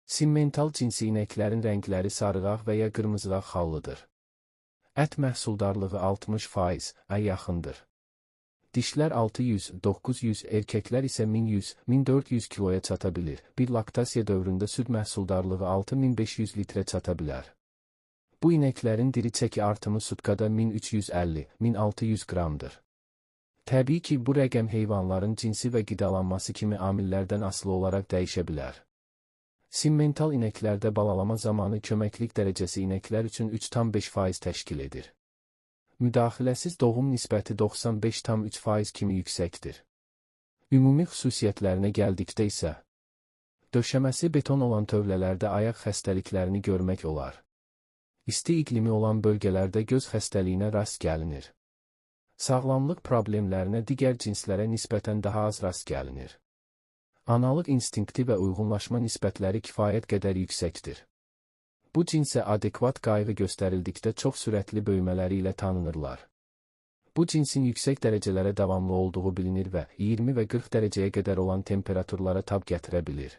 Simmental cinsi inəklərin rəngləri sarıqaq və ya qırmızıqaq xallıdır. Ət məhsuldarlığı 60%-ə yaxındır. Dişlər 600-900, erkəklər isə 1100-1400 kiloya çata bilir. Bir laktasiya dövründə süd məhsuldarlığı 6500 litrə çata bilər. Bu inəklərin diri çəki artımı sutkada 1350-1600 qramdır. Təbii ki, bu rəqəm heyvanların cinsi və qidalanması kimi amillərdən asılı olaraq dəyişə bilər. Simmental inəklərdə balalama zamanı köməklik dərəcəsi inəklər üçün 3,5% təşkil edir. Müdaxiləsiz doğum nisbəti 95,3% kimi yüksəkdir. Ümumi xüsusiyyətlərinə gəldikdə isə, döşəməsi beton olan tövlələrdə ayaq xəstəliklərini görmək olar. İsti iqlimi olan bölgələrdə göz xəstəliyinə rast gəlinir. Sağlamlıq problemlərinə digər cinslərə nisbətən daha az rast gəlinir. Analıq instinkti və uyğunlaşma nisbətləri kifayət qədər yüksəkdir. Bu cinsə adekvat qayğı göstərildikdə çox sürətli böyümələri ilə tanınırlar. Bu cinsin yüksək dərəcələrə davamlı olduğu bilinir və 20 və 40 dərəcəyə qədər olan temperaturlara tab gətirə bilir.